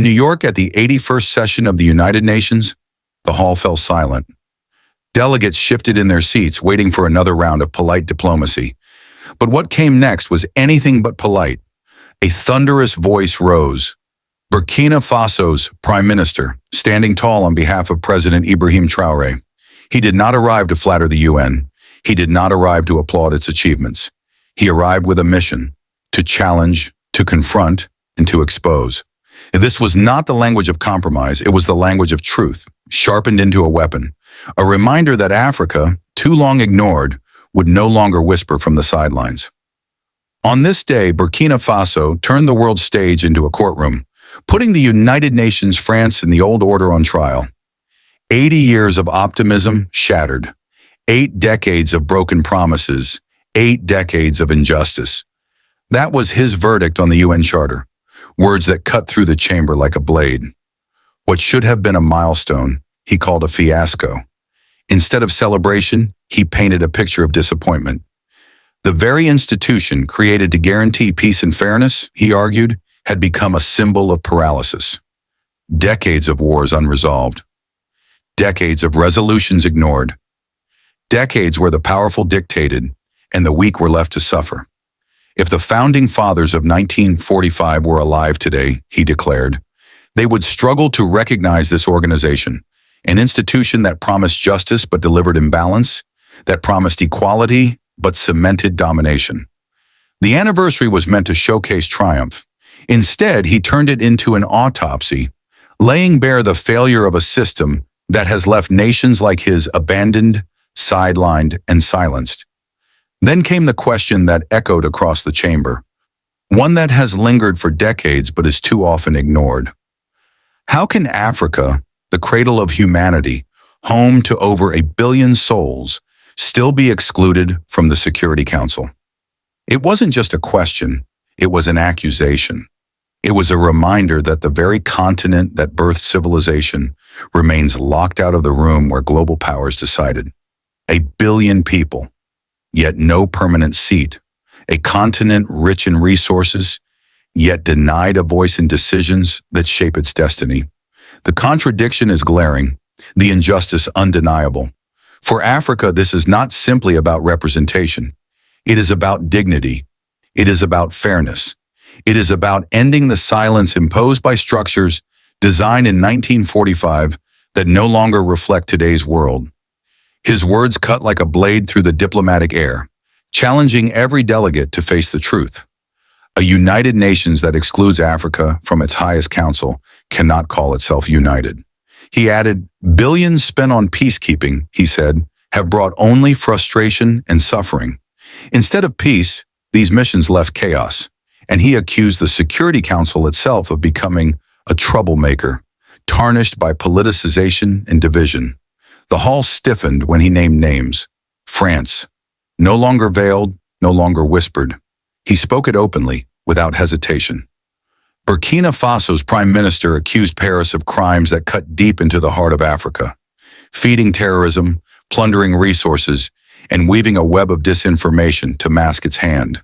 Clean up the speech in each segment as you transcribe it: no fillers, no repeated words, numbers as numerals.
In New York at the 81st session of the United Nations, the hall fell silent. Delegates shifted in their seats, waiting for another round of polite diplomacy. But what came next was anything but polite. A thunderous voice rose. Burkina Faso's Prime Minister, standing tall on behalf of President Ibrahim Traoré. He did not arrive to flatter the UN. He did not arrive to applaud its achievements. He arrived with a mission: to challenge, to confront, and to expose. This was not the language of compromise, it was the language of truth, sharpened into a weapon. A reminder that Africa, too long ignored, would no longer whisper from the sidelines. On this day, Burkina Faso turned the world stage into a courtroom, putting the United Nations France and the old order on trial. 80 years of optimism shattered. 8 decades of broken promises. 8 decades of injustice. That was his verdict on the UN Charter. Words that cut through the chamber like a blade. What should have been a milestone, he called a fiasco. Instead of celebration, he painted a picture of disappointment. The very institution created to guarantee peace and fairness, he argued, had become a symbol of paralysis. Decades of wars unresolved. Decades of resolutions ignored. Decades where the powerful dictated and the weak were left to suffer. If the founding fathers of 1945 were alive today, he declared, they would struggle to recognize this organization, an institution that promised justice but delivered imbalance, that promised equality but cemented domination. The anniversary was meant to showcase triumph. Instead, he turned it into an autopsy, laying bare the failure of a system that has left nations like his abandoned, sidelined, and silenced. Then came the question that echoed across the chamber, one that has lingered for decades but is too often ignored. How can Africa, the cradle of humanity, home to over 1 billion souls, still be excluded from the Security Council? It wasn't just a question, it was an accusation. It was a reminder that the very continent that birthed civilization remains locked out of the room where global powers decided. 1 billion people, yet no permanent seat. A continent rich in resources, yet denied a voice in decisions that shape its destiny. The contradiction is glaring, the injustice undeniable. For Africa, this is not simply about representation. It is about dignity. It is about fairness. It is about ending the silence imposed by structures designed in 1945 that no longer reflect today's world. His words cut like a blade through the diplomatic air, challenging every delegate to face the truth. A United Nations that excludes Africa from its highest council cannot call itself united. He added, billions spent on peacekeeping, he said, have brought only frustration and suffering. Instead of peace, these missions left chaos, and he accused the Security Council itself of becoming a troublemaker, tarnished by politicization and division. The hall stiffened when he named names. France. No longer veiled, no longer whispered. He spoke it openly, without hesitation. Burkina Faso's Prime Minister accused Paris of crimes that cut deep into the heart of Africa, feeding terrorism, plundering resources, and weaving a web of disinformation to mask its hand.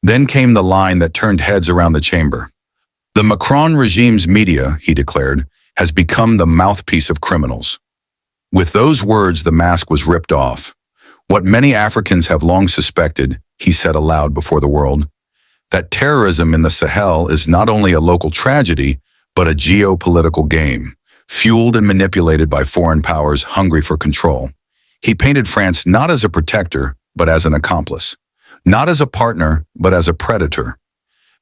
Then came the line that turned heads around the chamber. The Macron regime's media, he declared, has become the mouthpiece of criminals. With those words, the mask was ripped off. What many Africans have long suspected, he said aloud before the world, that terrorism in the Sahel is not only a local tragedy, but a geopolitical game, fueled and manipulated by foreign powers hungry for control. He painted France not as a protector, but as an accomplice. Not as a partner, but as a predator.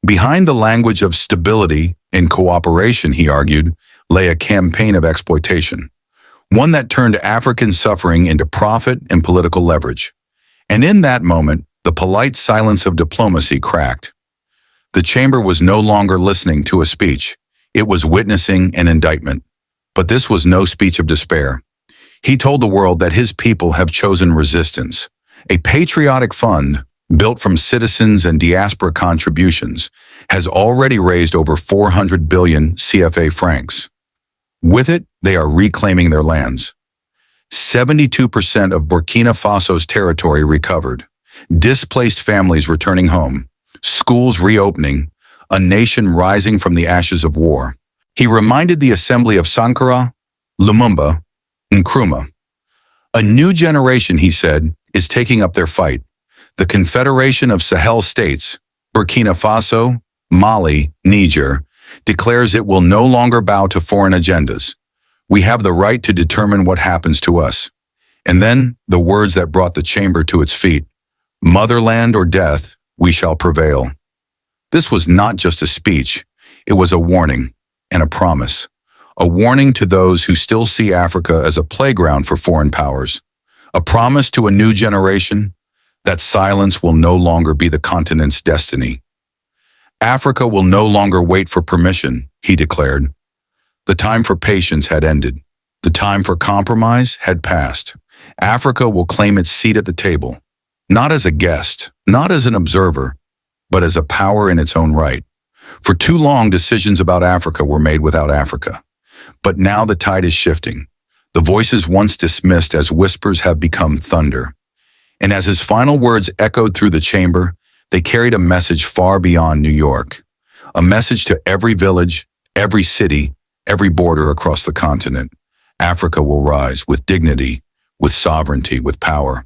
Behind the language of stability and cooperation, he argued, lay a campaign of exploitation, one that turned African suffering into profit and political leverage. And in that moment, the polite silence of diplomacy cracked. The chamber was no longer listening to a speech. It was witnessing an indictment. But this was no speech of despair. He told the world that his people have chosen resistance. A patriotic fund, built from citizens and diaspora contributions, has already raised over 400 billion CFA francs. With it, they are reclaiming their lands. 72% of Burkina Faso's territory recovered. Displaced families returning home. Schools reopening. A nation rising from the ashes of war. He reminded the assembly of Sankara, Lumumba, Nkrumah. A new generation, he said, is taking up their fight. The Confederation of Sahel States, Burkina Faso, Mali, Niger, declares it will no longer bow to foreign agendas. We have the right to determine what happens to us. And then the words that brought the chamber to its feet. Motherland or death, we shall prevail. This was not just a speech. It was a warning and a promise. A warning to those who still see Africa as a playground for foreign powers. A promise to a new generation that silence will no longer be the continent's destiny. Africa will no longer wait for permission, he declared. The time for patience had ended. The time for compromise had passed. Africa will claim its seat at the table, not as a guest, not as an observer, but as a power in its own right. For too long, decisions about Africa were made without Africa. But now the tide is shifting. The voices once dismissed as whispers have become thunder. And as his final words echoed through the chamber, they carried a message far beyond New York. A message to every village, every city, every border across the continent. Africa will rise with dignity, with sovereignty, with power.